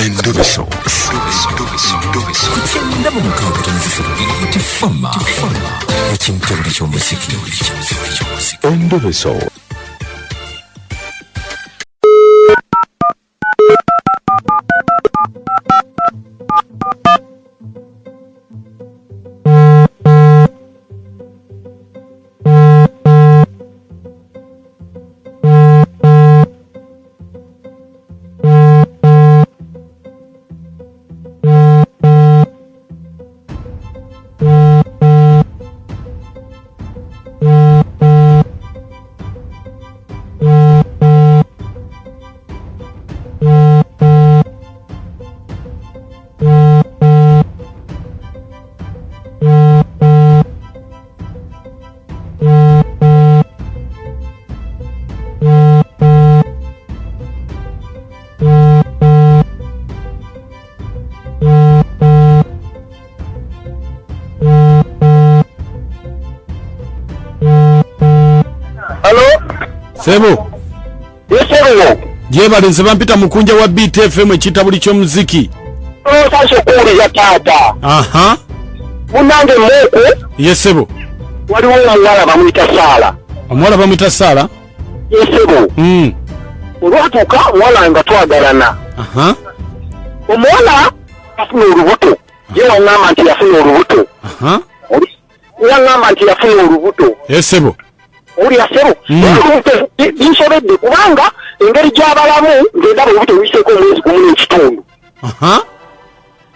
Endobeso. Kutenda mu mukaaga tifama. Ekintu ky'omuziki. Endobeso. Ssebo. Ssebo. Jeba nzeba mpita Mukunja wa BTFM ekitabuli ky'omuziki. Sasho kuli ya tata. Aha. Munange moko. Yes Ssebo. Waliwo omwana bamuyita Sala. Omwana bamuyita Sala? Yes Ssebo. Olwatuuka omwana nga twagalana. Aha. Omwana afuna olubuto. Ye wangamba nti yafuna olubuto. Aha. Wangamba nti yafuna olubuto. Yes Ssebo. Uli ya Ssebo. Binsobedde kubanga engeri gy'abalamu ng'endaba olubuto luyiseeko omwezi gumu n'ekitundu. Aha.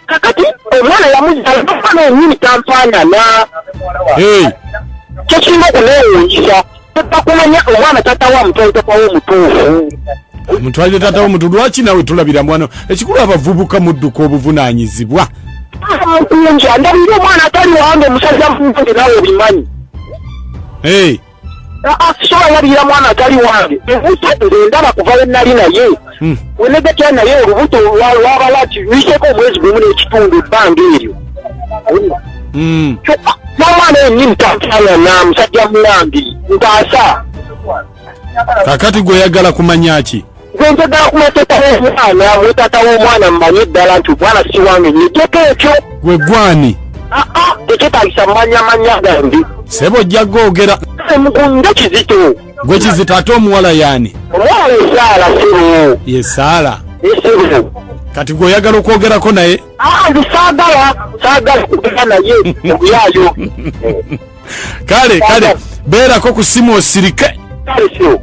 Kakati omwana yamuzaala n'omwana yennyini tampaanana. Kyo kirina okuneewuunyisa. Takumanya omwana tatawo amutwalire tapawo omutuufu. Omutwalire tatawo omutuufu. Lwaki nawe tulabira mwana ekikulu abavubuka mudduka obuvunaanyizibwa. Mukunja ndabira omwana atali wange omusajja mungi nawe obimanyi. Soba yabira mwana atali wange ebuusa nze ndaba kuva we nali naye wenegatya naye olubuto lwabalati luyiseeko omwezi gumu n'ekitundu ebbanga eryo n'omwana yennyini tampaanana musajja mulambi ntaasa. Kakati gweyagala kumanya ki? Gwe njagala kumanya tata w'omwana mwetata w'omwana mmanyi eddala nti omwana si wange nyejeko ekyo. Gwe gwani? Tekyetaagisa manya gange. Ssebo ojja googera. Mukunja Kizito. Gwe Kizito ate omuwala yaani? Omuwala ye Saala Ssebo. Ye Saala. Ssebo. Kati gw'oyagala okwogerako naye? Nze saagala kugenda naye okuyaayo. Kale beerako ku simu osirike. Kale sio.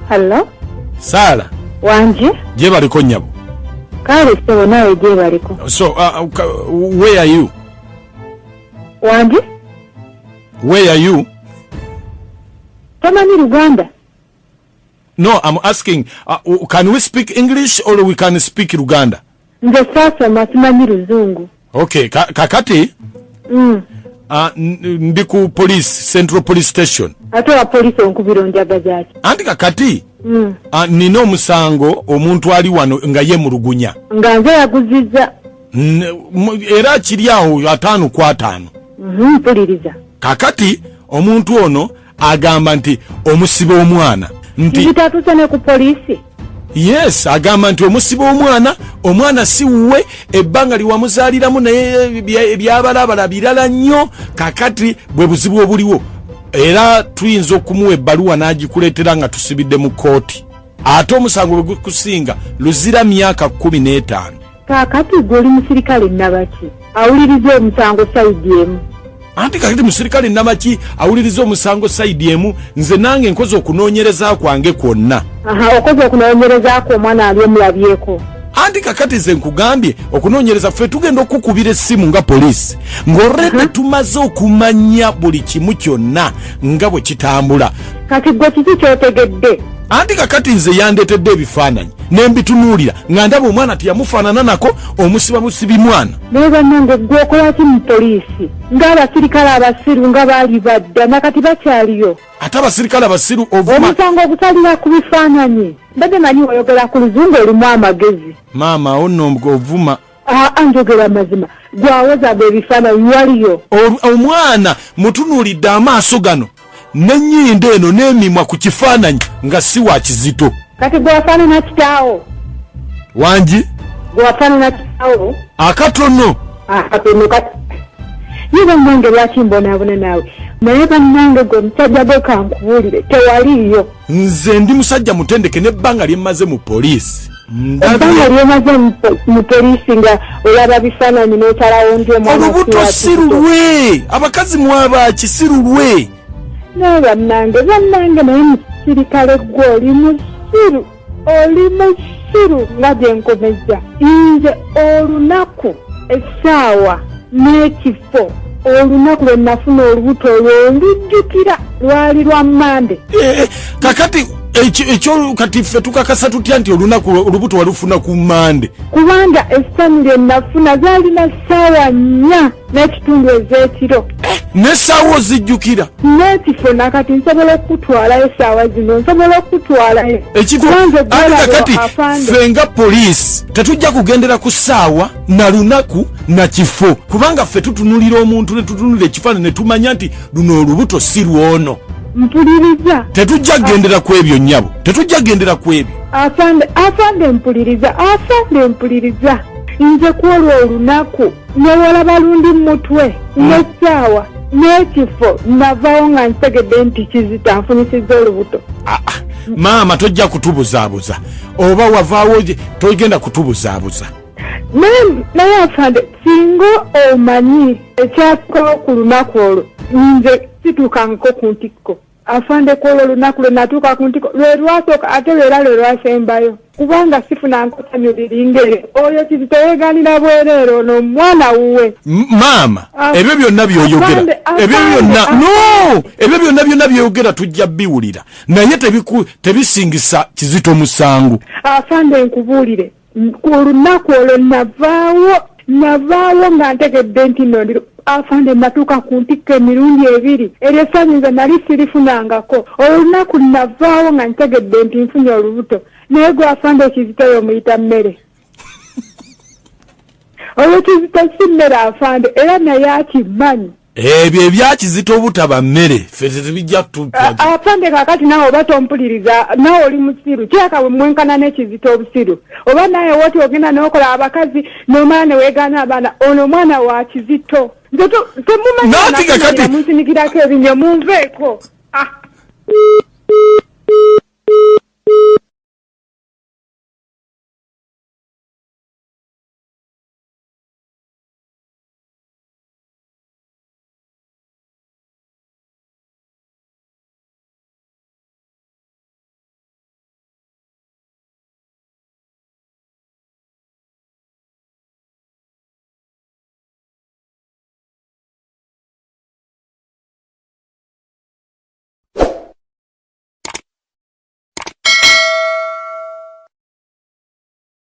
Hello? Saala. Wanji? Gye baliko nnyabo? Kale Ssebo nawe gye baliko. So, where are you? Wanji? Where are you? Tomanyi Luganda? No, I'm asking, can we speak English or we can speak Luganda? Nze saasoma simanyi Luzungu. Okay, kakati? Ndi ku police, Central Police Station. Ate wa police onkubira onjagaza ki? Anti kakati? Nina omusango omuntu ali wano nga yemulugunya. Nga nze yaguzizza. Era kiri awo 5 ku 5. Mpuliriza. Kakati omuntu ono agamba nti omusibe omwana. Ntitatuse ne ku police? Yes, agamba nti omusibe omwana si wuwe ebbanga liwamuzaaliramu naye ebyabalabala birala nnyo. Kakati bwe buzibu obuliwo era tuyinza okumuwa ebbaluwa n'agikuleetera nga tusibidde mu kooti. Ate omusango bwe gukusinga luzira myaka 15. Kakati gwe oli musirikale nabaki awuliriza omusango sayidi emu? Anti kakati musirikale nabaki awuliriza omusango sayidi emu? Nze nange nkoze okunoonyereza kwange kwonna. Okoze okunoonyereza ko omwana ali omulabyeko. Anti kakati ze nkugambye okunoonyereza ffe tugenda okukubira essimu nga poliisi ng'olredde tumaze okumanya buli kimu kyonna nga bwe kitambula. Kati gwe kiki kyotegedde? anti kakati nze yandetedde ebifaananyi nembitunuulira nga ndaba omwana teyamufaanana nako omusiba busibi mwana naye bannange gwe okolaki mu poliisi ng'abasirikale abasiru nga baali badda nakati bakyaliyo ate abasirikale abasiru ovuma omusango ogusalira ku bifaananyi mbadde manyi oyogera ku luzungu olimu amagezi maama ono ovuma njogera mazima gwawozaga ebifaananyi waliyo omwana mutunuulidde amaaso gano n'ennyindo eno n'emimwa ku kifaananyi nga si wa kizito kati gwafaanana kitaawo wangi gwafaanana kitaawo akatono kati ye bannange lwaki mbonaabona naawe naye bannange gwe musajja gwe kankubuulire tewaliiyo nze ndi musajja mutendeke n'ebbanga lyemmaze mu poliisi ebbanga lyemaze mu poliisi nga olaba bifaananyi n'otalawo ndi omwana olubuto si lulwe abakazi mwabaki si lulwe naye bannange naye musirikale gwe oli musiru nga byenkomeza nze olunaku essaawa n'ekifo olunaku lwe nafuna olubuto olwo Nzijukira lwali lwa Mande kakati ekyo kati ffe tukakasa tutya nti olubuto walufuna ku Mande kubanga essanyu lye nafuna zaalina ssaawa 4 n'ekitundu ez'ekiro n'essaawa ozijjukira n'ekifo nakati nsobola okutwalayo essaawa zino nsobola okutwalayo ekifo kakati ffe nga poliisi tetujja kugendera ku ssaawa na lunaku na kifo kubanga ffe tutunulira omuntu ne tutunulira ekifaananyi ne tumanya nti luno olubuto si lwono mpuliriza tetujja gendera ku ebyo nnyabo tetujja gendera ku ebyo afande mpuliriza nze kwolwa olunaku newalaba lundi mutwe n'essaawa n'ekifo navaawo nga ntegedde nti kizita nfunyisizza olubuto maama tojja kutubuzaabuza oba wavaawo togenda kutubuzaabuza naye afande singa omanyi ekyasikawo ku lunaku olwo nze situukangako Kuntikko afande kwolwo olunaku lwe natuuka Kuntikko lwe lwasooka ate lwera lwe lwasembayo kubanga sifuna nkotanyo liringere oyo kizito yeeganira bwereero ono mwana wuwe maama ebyo byonna byoyogera ebyo byonna byeyogera tujja biwulira naye tebisingisa kizito musango afande nkubuulire ku lunaku olwo navaawo nga ntegedde nti nondiro afande natuuka Kuntikko emirundi 2 eryo essanyu nze nali sirifunangako olunaku navaawo nga ntegedde nti nfunye olubuto naye gwe afande ekizito yo muyita mmere olwo kizito si mmere afande era naye akimanyi ebyo ebyakizito obutaba mmere ffe tebijja afande kakati nawe oba tompuliriza nawe oli musiru kyaka we mwenkana n'ekizito obusiru oba naye woti ogenda n'okola abakazi n'omwana ne weegaana abaana ono omwana wa kizito nze temumanyi munsinikirako ebinyo munveeko